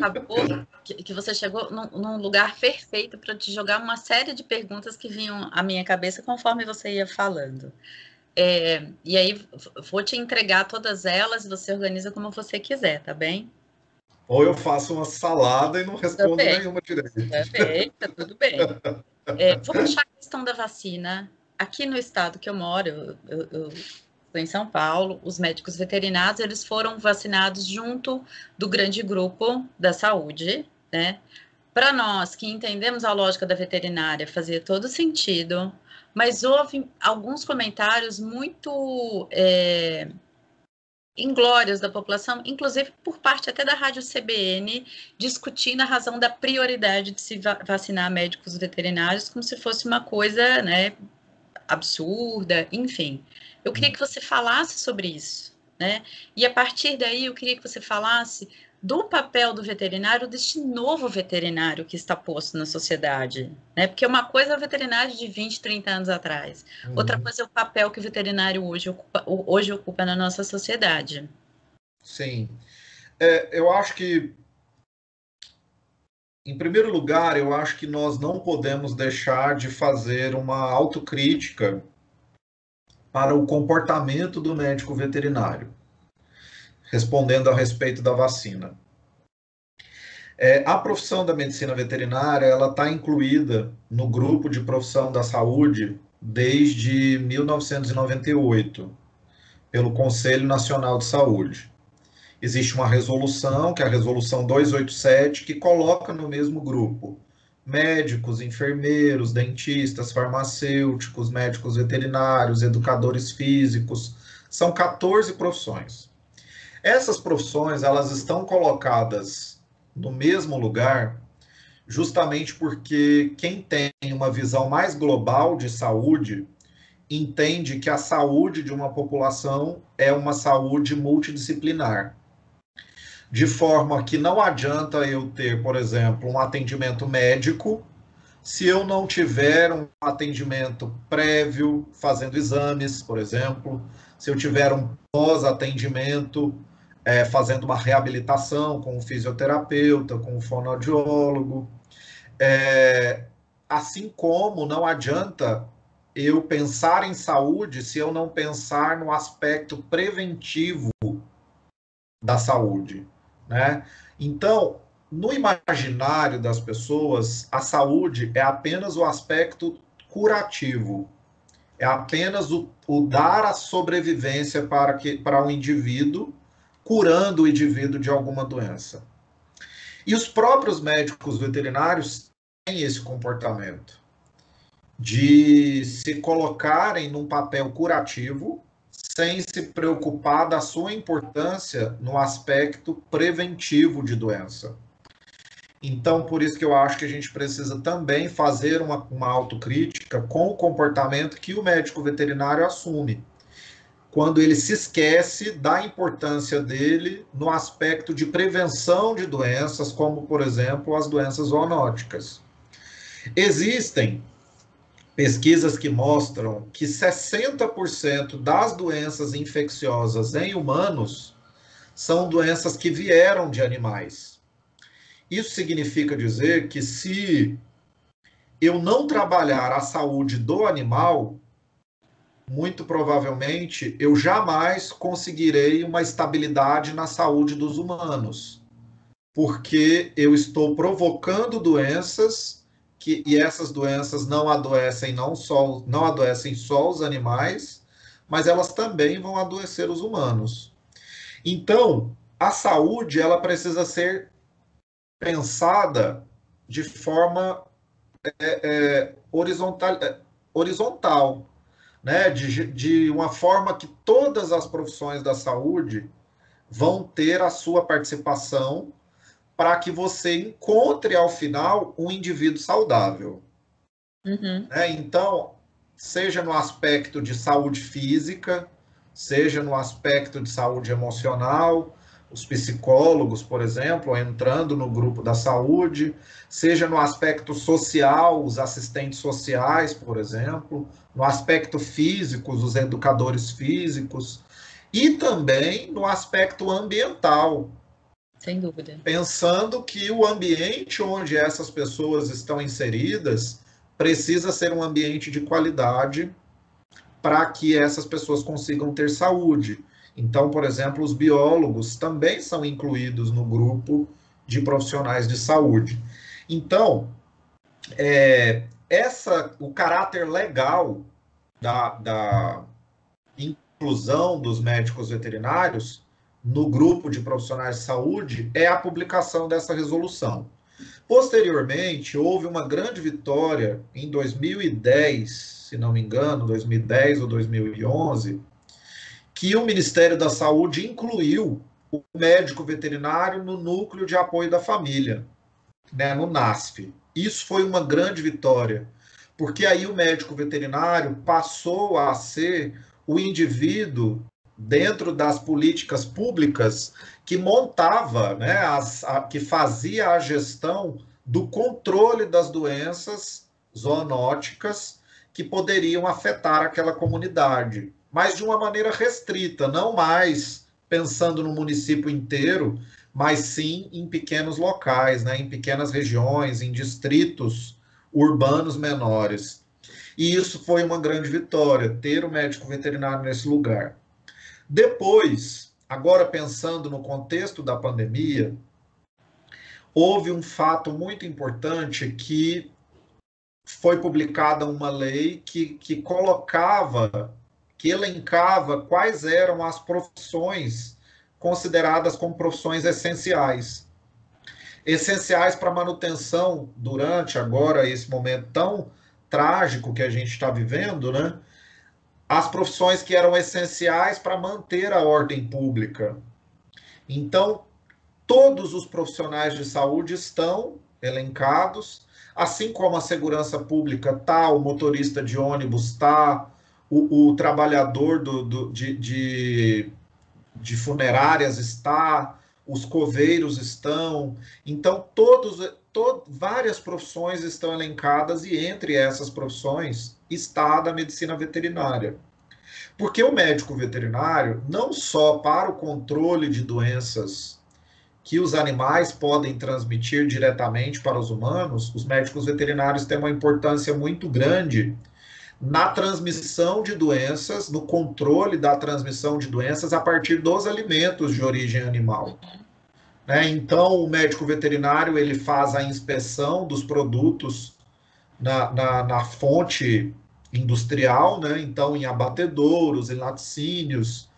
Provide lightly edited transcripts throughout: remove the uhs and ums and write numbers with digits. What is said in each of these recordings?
acabou, que você chegou num lugar perfeito para te jogar uma série de perguntas que vinham à minha cabeça conforme você ia falando. E aí, vou te entregar todas elas, você organiza como você quiser, tá bem? Ou eu faço uma salada e não Tudo respondo bem, nenhuma direito. tá tudo bem. Vou puxar a questão da vacina. Aqui no estado que eu moro, eu estou em São Paulo, os médicos veterinários, eles foram vacinados junto do grande grupo da saúde, né? Para nós que entendemos a lógica da veterinária, fazia todo sentido, mas houve alguns comentários muito inglórios da população, inclusive por parte até da Rádio CBN, discutindo a razão da prioridade de se vacinar médicos veterinários como se fosse uma coisa, né, absurda, enfim. Eu queria que você falasse sobre isso, né? E a partir daí eu queria que você falasse do papel do veterinário, deste novo veterinário que está posto na sociedade, né? Porque uma coisa é o veterinário de 20, 30 anos atrás, outra Uhum. coisa é o papel que o veterinário hoje ocupa na nossa sociedade. Sim. Eu acho que, em primeiro lugar, eu acho que nós não podemos deixar de fazer uma autocrítica para o comportamento do médico veterinário, respondendo a respeito da vacina. A profissão da medicina veterinária ela está incluída no grupo de profissão da saúde desde 1998, pelo Conselho Nacional de Saúde. Existe uma resolução, que é a Resolução 287, que coloca no mesmo grupo médicos, enfermeiros, dentistas, farmacêuticos, médicos veterinários, educadores físicos. São 14 profissões. Essas profissões elas estão colocadas no mesmo lugar justamente porque quem tem uma visão mais global de saúde entende que a saúde de uma população é uma saúde multidisciplinar. De forma que não adianta eu ter, por exemplo, um atendimento médico se eu não tiver um atendimento prévio, fazendo exames, por exemplo, se eu tiver um pós-atendimento, fazendo uma reabilitação com um fisioterapeuta, com um fonoaudiólogo. Assim como não adianta eu pensar em saúde se eu não pensar no aspecto preventivo da saúde, né? Então, no imaginário das pessoas, a saúde é apenas o aspecto curativo, é apenas o dar a sobrevivência para um indivíduo, curando o indivíduo de alguma doença. E os próprios médicos veterinários têm esse comportamento de se colocarem num papel curativo, sem se preocupar da sua importância no aspecto preventivo de doença. Então, por isso que eu acho que a gente precisa também fazer uma autocrítica com o comportamento que o médico veterinário assume, quando ele se esquece da importância dele no aspecto de prevenção de doenças, como, por exemplo, as doenças zoonóticas. Existem pesquisas que mostram que 60% das doenças infecciosas em humanos são doenças que vieram de animais. Isso significa dizer que se eu não trabalhar a saúde do animal, muito provavelmente eu jamais conseguirei uma estabilidade na saúde dos humanos, porque eu estou provocando doenças e essas doenças não adoecem não adoecem só os animais, mas elas também vão adoecer os humanos. Então, a saúde ela precisa ser pensada de forma horizontal, horizontal, né? De uma forma que todas as profissões da saúde vão ter a sua participação para que você encontre ao final um indivíduo saudável. Uhum. Então, seja no aspecto de saúde física, seja no aspecto de saúde emocional, os psicólogos, por exemplo, entrando no grupo da saúde, seja no aspecto social, os assistentes sociais, por exemplo, no aspecto físico, os educadores físicos, e também no aspecto ambiental, Sem dúvida. Pensando que o ambiente onde essas pessoas estão inseridas precisa ser um ambiente de qualidade para que essas pessoas consigam ter saúde. Então, por exemplo, os biólogos também são incluídos no grupo de profissionais de saúde. Então, o caráter legal da inclusão dos médicos veterinários no grupo de profissionais de saúde é a publicação dessa resolução. Posteriormente, houve uma grande vitória em 2010, se não me engano, 2010 ou 2011, que o Ministério da Saúde incluiu o médico veterinário no núcleo de apoio da família, né, no NASF. Isso foi uma grande vitória, porque aí o médico veterinário passou a ser o indivíduo dentro das políticas públicas que montava, né, que fazia a gestão do controle das doenças zoonóticas que poderiam afetar aquela comunidade, mas de uma maneira restrita, não mais pensando no município inteiro, mas sim em pequenos locais, né, em pequenas regiões, em distritos urbanos menores. E isso foi uma grande vitória, ter o médico veterinário nesse lugar. Depois, agora pensando no contexto da pandemia, houve um fato muito importante que foi publicada uma lei que colocava, que elencava quais eram as profissões consideradas como profissões essenciais. Essenciais para a manutenção durante agora esse momento tão trágico que a gente está vivendo, né? As profissões que eram essenciais para manter a ordem pública. Então, todos os profissionais de saúde estão elencados, assim como a segurança pública está, o motorista de ônibus está, o trabalhador de funerárias está, os coveiros estão. Então, várias profissões estão elencadas e entre essas profissões está a da medicina veterinária. Porque o médico veterinário, não só para o controle de doenças que os animais podem transmitir diretamente para os humanos, os médicos veterinários têm uma importância muito grande na transmissão de doenças, no controle da transmissão de doenças a partir dos alimentos de origem animal. Né? Então, o médico veterinário ele faz a inspeção dos produtos na fonte industrial, né? Então, em abatedouros, em laticínios,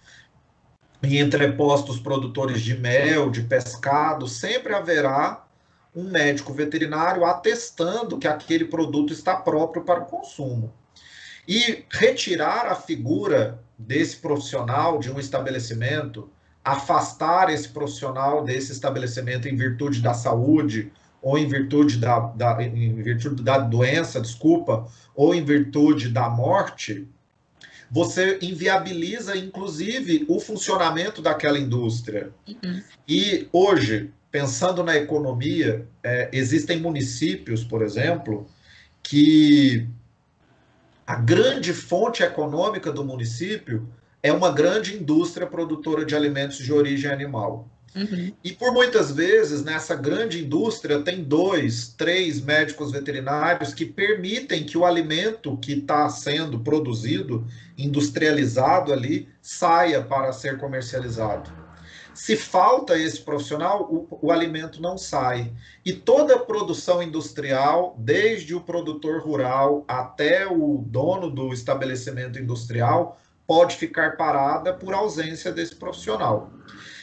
em entrepostos produtores de mel, de pescado, sempre haverá um médico veterinário atestando que aquele produto está próprio para o consumo. E retirar a figura desse profissional de um estabelecimento, afastar esse profissional desse estabelecimento em virtude da saúde, ou em virtude da doença, desculpa, ou em virtude da morte, você inviabiliza, inclusive, o funcionamento daquela indústria. Uhum. E hoje, pensando na economia, existem municípios, por exemplo, que a grande fonte econômica do município é uma grande indústria produtora de alimentos de origem animal. Uhum. E por muitas vezes, nessa grande indústria, tem 2, 3 médicos veterinários que permitem que o alimento que está sendo produzido, industrializado ali, saia para ser comercializado. Se falta esse profissional, o alimento não sai. E toda a produção industrial, desde o produtor rural até o dono do estabelecimento industrial, pode ficar parada por ausência desse profissional.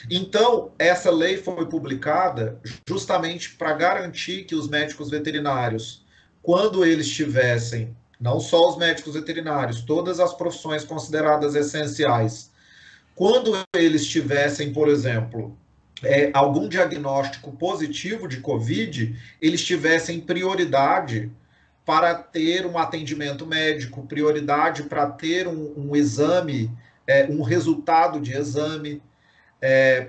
Então, essa lei foi publicada justamente para garantir que os médicos veterinários, quando eles tivessem, não só os médicos veterinários, todas as profissões consideradas essenciais, quando eles tivessem, por exemplo, algum diagnóstico positivo de Covid, eles tivessem prioridade para ter um atendimento médico, prioridade para ter um exame, um resultado de exame,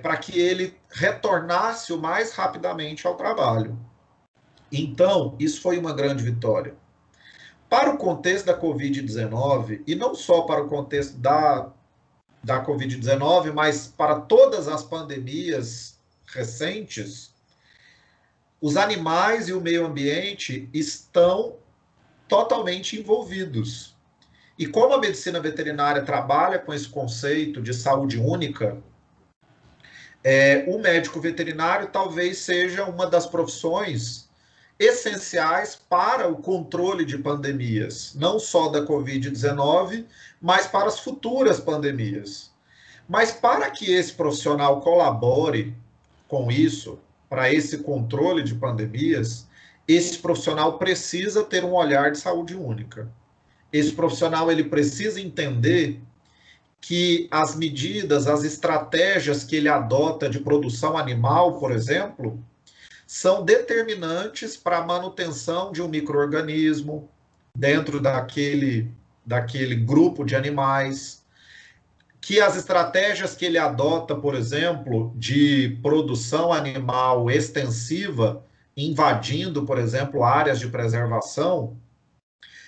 para que ele retornasse o mais rapidamente ao trabalho. Então, isso foi uma grande vitória. Para o contexto da Covid-19, e não só para o contexto da Covid-19, mas para todas as pandemias recentes, os animais e o meio ambiente estão totalmente envolvidos. E como a medicina veterinária trabalha com esse conceito de saúde única, o médico veterinário talvez seja uma das profissões essenciais para o controle de pandemias, não só da Covid-19, mas para as futuras pandemias. Mas para que esse profissional colabore com isso, para esse controle de pandemias, esse profissional precisa ter um olhar de saúde única. Esse profissional ele precisa entender que as medidas, as estratégias que ele adota de produção animal, por exemplo, são determinantes para a manutenção de um micro-organismo dentro daquele grupo de animais, que as estratégias que ele adota, por exemplo, de produção animal extensiva, invadindo, por exemplo, áreas de preservação,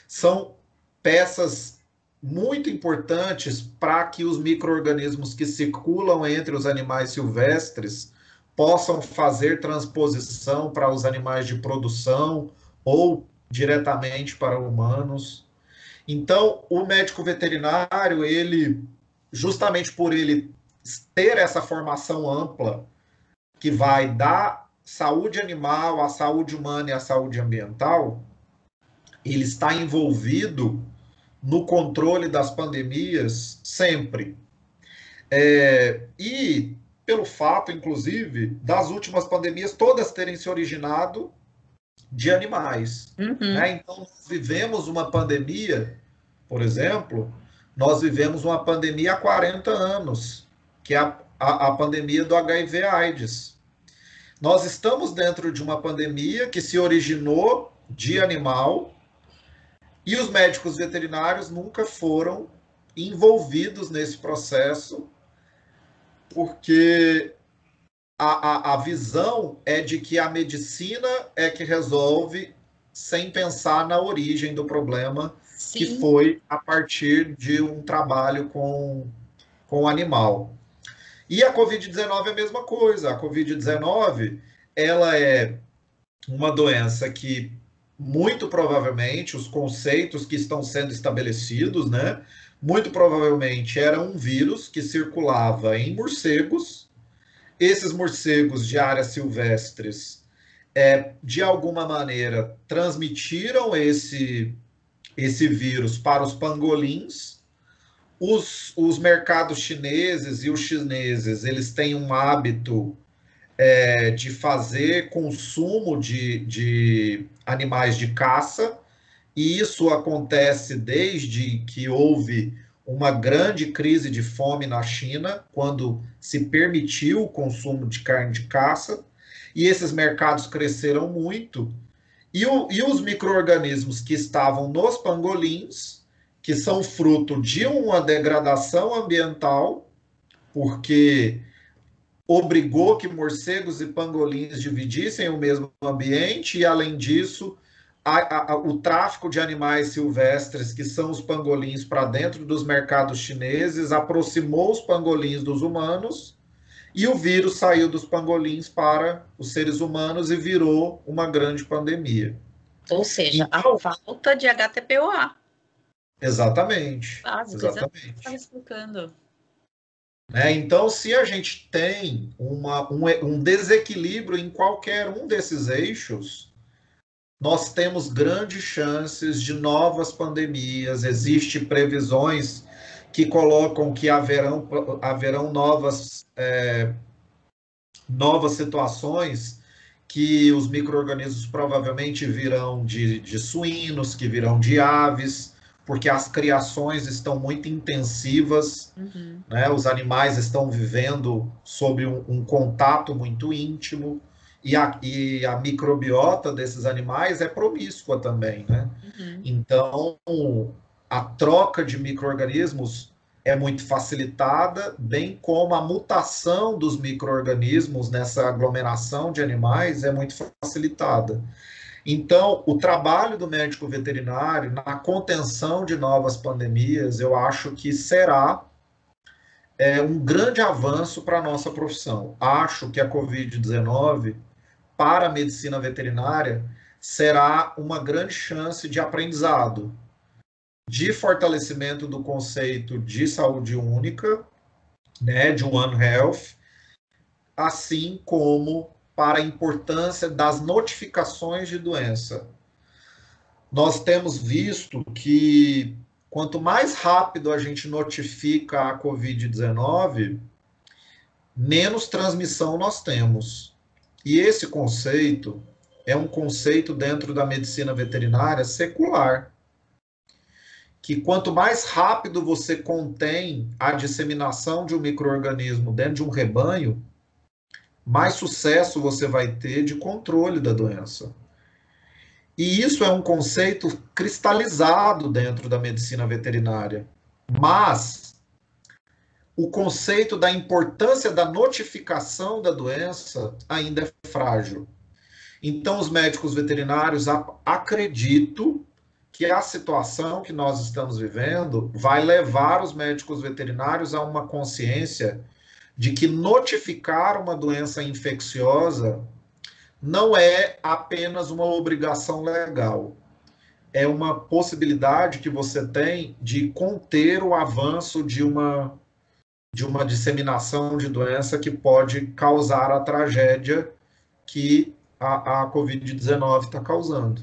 são peças muito importantes para que os micro-organismos que circulam entre os animais silvestres possam fazer transposição para os animais de produção ou diretamente para humanos. Então, o médico veterinário, ele, justamente por ele ter essa formação ampla, que vai da saúde animal, à saúde humana e à saúde ambiental, ele está envolvido no controle das pandemias sempre. E pelo fato, inclusive, das últimas pandemias todas terem se originado de animais. Né? Então, nós vivemos uma pandemia, por exemplo, nós vivemos uma pandemia há 40 anos, que é a pandemia do HIV/AIDS. Nós estamos dentro de uma pandemia que se originou de animal e os médicos veterinários nunca foram envolvidos nesse processo, porque a visão é de que a medicina é que resolve sem pensar na origem do problema, Sim. que foi a partir de um trabalho com o animal. E a Covid-19 é a mesma coisa. A Covid-19 ela é uma doença que, muito provavelmente, os conceitos que estão sendo estabelecidos, né, muito provavelmente era um vírus que circulava em morcegos. Esses morcegos de áreas silvestres, de alguma maneira, transmitiram esse vírus para os pangolins. Os mercados chineses e os chineses, eles têm um hábito de fazer consumo de animais de caça, e isso acontece desde que houve uma grande crise de fome na China, quando se permitiu o consumo de carne de caça, e esses mercados cresceram muito, e os micro-organismos que estavam nos pangolins, que são fruto de uma degradação ambiental, porque obrigou que morcegos e pangolins dividissem o mesmo ambiente, e além disso, o tráfico de animais silvestres, que são os pangolins, para dentro dos mercados chineses, aproximou os pangolins dos humanos, e o vírus saiu dos pangolins para os seres humanos e virou uma grande pandemia. Ou seja, então, a falta de HTPOA. Exatamente. Básico, exatamente. Estava explicando. Então, se a gente tem um desequilíbrio em qualquer um desses eixos, nós temos grandes chances de novas pandemias. Existem previsões que colocam que haverão novas situações, que os micro-organismos provavelmente virão de suínos, que virão de aves, porque as criações estão muito intensivas, né? Os animais estão vivendo sob um contato muito íntimo, e a microbiota desses animais é promíscua também, né? Então, a troca de micro-organismos é muito facilitada, bem como a mutação dos micro-organismos nessa aglomeração de animais é muito facilitada. Então, o trabalho do médico veterinário na contenção de novas pandemias, eu acho que será é um grande avanço para a nossa profissão. Acho que a Covid-19, para a medicina veterinária, será uma grande chance de aprendizado, de fortalecimento do conceito de saúde única, né, de One Health, assim como para a importância das notificações de doença. Nós temos visto que quanto mais rápido a gente notifica a Covid-19, menos transmissão nós temos. E esse conceito é um conceito dentro da medicina veterinária secular, que quanto mais rápido você contém a disseminação de um micro-organismo dentro de um rebanho, mais sucesso você vai ter de controle da doença. E isso é um conceito cristalizado dentro da medicina veterinária. Mas o conceito da importância da notificação da doença ainda é frágil. Então, os médicos veterinários acredito que a situação que nós estamos vivendo vai levar os médicos veterinários a uma consciência de que notificar uma doença infecciosa não é apenas uma obrigação legal, é uma possibilidade que você tem de conter o avanço de uma disseminação de doença que pode causar a tragédia que a Covid-19 está causando.